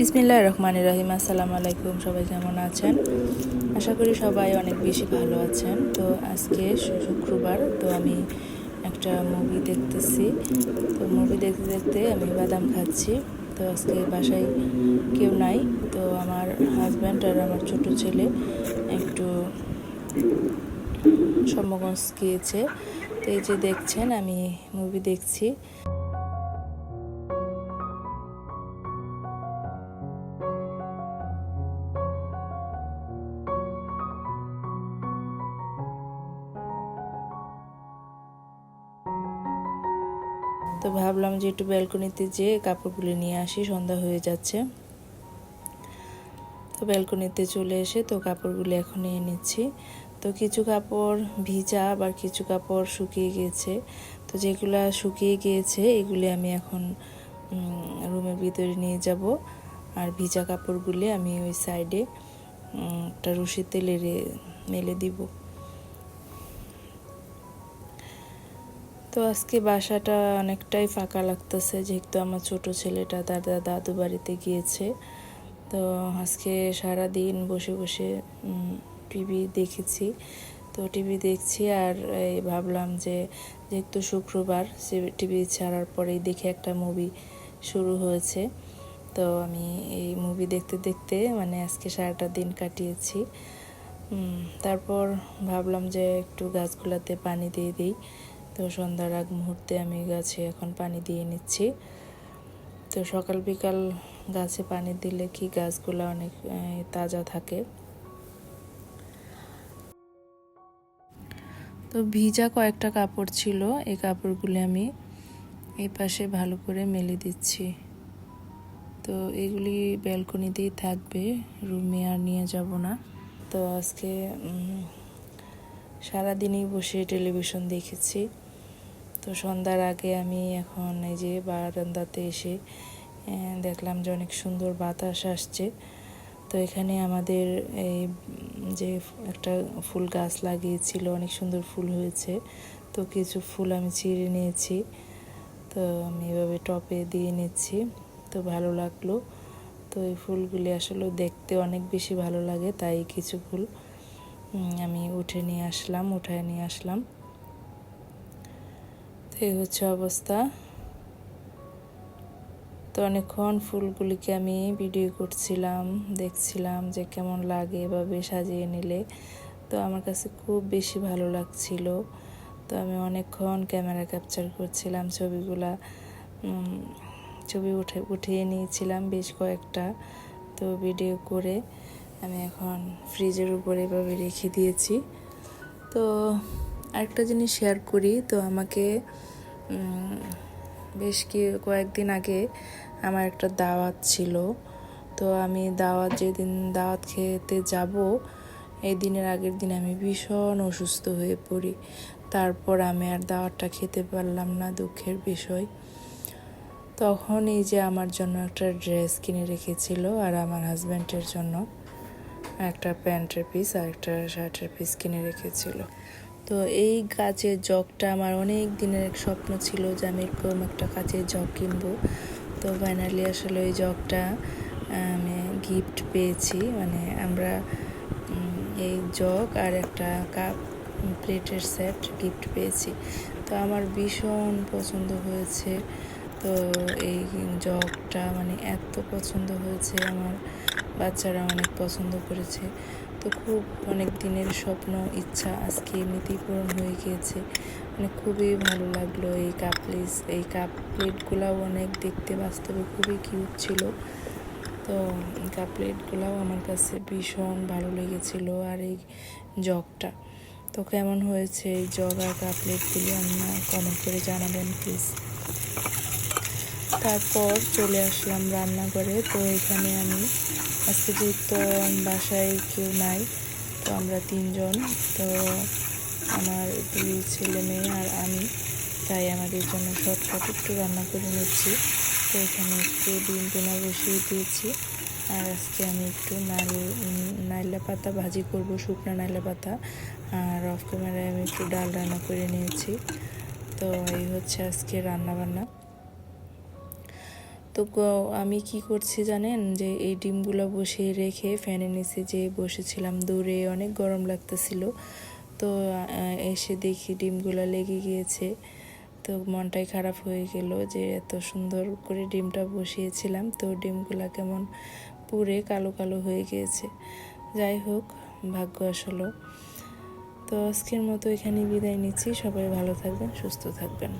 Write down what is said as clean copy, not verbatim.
বিসমিল্লাহির রহমানির রহিম। আসসালামু আলাইকুম। সবাই কেমন আছেন? আশা করি সবাই অনেক বেশি ভালো আছেন। তো আজকে শুক্রবার, তো আমি একটা মুভি দেখতেছি। তো মুভি দেখতে দেখতে আমি বাদাম খাচ্ছি। তো আজকে বাসায় কেউ নাই, তো আমার হাজব্যান্ড আর আমার ছোট ছেলে একটু সম্মগঞ্জ গিয়েছে। তো এই যে দেখছেন আমি মুভি দেখছি। তো ভাবলাম যে একটু ব্যালকনিতে যেয়ে কাপড়গুলো নিয়ে আসি, সন্ধ্যা হয়ে যাচ্ছে। তো ব্যালকনিতে চলে এসে তো কাপড়গুলো এখন নিয়ে নিচ্ছি। তো কিছু কাপড় ভিজা, আবার কিছু কাপড় শুকিয়ে গিয়েছে। তো যেগুলা শুকিয়ে গিয়েছে এগুলি আমি এখন রুমের ভিতরে নিয়ে যাব, আর ভিজা কাপড়গুলি আমি ওই সাইডে একটা রশি তেলে মেলে দিব। তো আজকে বাসাটা অনেকটাই ফাঁকা লাগতেছে, যেহেতু আমার ছোট ছেলেটা তার দাদু বাড়িতে গিয়েছে। তো আজকে সারা দিন বসে বসে টিভি দেখেছি। তো টিভি দেখছি আর ভাবলাম যে যেহেতু শুক্রবার, সে টিভি ছাড়ার পরেই দেখে একটা মুভি শুরু হয়েছে। তো আমি এই মুভি দেখতে দেখতে মানে আজকে সারাটা দিন কাটিয়েছি। তারপর ভাবলাম যে একটু গাছগুলোতে পানি দিয়ে দিই। তো সন্ধ্যার আগ মুহূর্তে আমি গাছে এখন পানি দিয়ে নিচ্ছি। তো সকাল বিকাল গাছে পানি দিলে কি গাছগুলো অনেক তাজা থাকে। তো ভিজা কয়েকটা কাপড় ছিল, এই কাপড়গুলো আমি এই পাশে ভালো করে মেলে দিচ্ছি। তো এগুলি ব্যালকনিতেই থাকবে, রুমে আর নিয়ে যাব না। তো আজকে সারাদিনই বসে টেলিভিশন দেখেছি। তো সন্ধ্যার আগে আমি এখন এই যে বারান্দাতে এসে দেখলাম যে অনেক সুন্দর বাতাস আসছে। তো এখানে আমাদের এই যে একটা ফুল গাছ লাগিয়েছিল, অনেক সুন্দর ফুল হয়েছে। তো কিছু ফুল আমি ছিঁড়ে নিয়েছি, তো আমি এভাবে টপে দিয়ে নিচ্ছি। তো ভালো লাগলো। তো এই ফুলগুলি আসলে দেখতে অনেক বেশি ভালো লাগে, তাই কিছু ফুল আমি উঠায় নিয়ে আসলাম। তো এই হচ্ছে অবস্থা। তো অনেকক্ষণ ফুলগুলিকে আমি ভিডিও করছিলাম, দেখছিলাম যে কেমন লাগে এভাবে সাজিয়ে নিলে। তো আমার কাছে খুব বেশি ভালো লাগছিল। তো আমি অনেকক্ষণ ক্যামেরা ক্যাপচার করছিলাম, ছবি উঠিয়ে নিয়েছিলাম বেশ কয়েকটা। তো ভিডিও করে আমি এখন ফ্রিজের উপরে এভাবে রেখে দিয়েছি। তো আরেকটা জিনিস শেয়ার করি। তো আমাকে বেশ কয়েকদিন আগে আমার একটা দাওয়াত ছিল। তো আমি যেদিন দাওয়াত খেতে যাব, এই দিনের আগের দিন আমি ভীষণ অসুস্থ হয়ে পড়ি। তারপর আমি আর দাওয়াতটা খেতে পারলাম না, দুঃখের বিষয়। তখন এই যে আমার জন্য একটা ড্রেস কিনে রেখেছিল, আর আমার হাজব্যান্ডের জন্য একটা প্যান্টের পিস আর একটা শার্টের পিস কিনে রেখেছিল। তো এই কাচের জগটা আমার অনেক দিনের এক স্বপ্ন ছিল যে আমি এরকম একটা কাচের জগ কিনবো। তো ফাইনালি আসলে ওই জগটা আমি গিফট পেয়েছি। মানে আমরা এই জগ আর একটা কাপ প্লেটের সেট গিফট পেয়েছি। তো আমার ভীষণ পছন্দ হয়েছে। তো এই জগটা মানে এত পছন্দ হয়েছে, আমার বাচ্চারা অনেক পছন্দ করেছে। তো খুব অনেক দিনের স্বপ্ন, ইচ্ছা আজকে এমনিতেই পূরণ হয়ে গিয়েছে। মানে খুবই ভালো লাগলো। এই কাপ প্লেটগুলাও অনেক দেখতে বাস্তবে খুবই কিউট ছিল। তো কাপ প্লেটগুলাও আমার কাছে ভীষণ ভালো লেগেছিল। আর এই জগটা তো কেমন হয়েছে, এই জগ আর কাপ প্লেটগুলি আপনারা কমেন্ট করে জানাবেন প্লিজ। তারপর চলে আসলাম রান্নাঘরে। তো এখানে আমি আজকে যেহেতু বাসায় কেউ নাই, তো আমরা তিনজন, তো আমার 2 ছেলে মেয়ে আর আমি, তাই আমাদের জন্য শর্টকাট একটু রান্না করে নিচ্ছি। তো এখানে একটু ডিম বোনা বসিয়ে দিয়েছি, আর আজকে আমি একটু নাইলা পাতা ভাজি করব, শুকনো নাইলা পাতা। আর অফ ক্যামেরায় আমি একটু ডাল রান্না করে নিয়েছি। তো এই হচ্ছে আজকে রান্না বান্না। তো আমি কি করছি জানেন, যে এই ডিমগুলো বসিয়ে রেখে ফ্যানের নিচে যে বসেছিলাম দূরে, অনেক গরম লাগতেছিল। তো এসে দেখি ডিমগুলো লেগে গিয়েছে। তো মনটাই খারাপ হয়ে গেল যে এত সুন্দর করে ডিমটা বসিয়েছিলাম, তো ডিমগুলো কেমন পুড়ে কালো কালো হয়ে গিয়েছে। যাই হোক, ভাগ্য আসলো। তো আজকের মতো এখানেই বিদায় নিচ্ছি। সবাই ভালো থাকবেন, সুস্থ থাকবেন।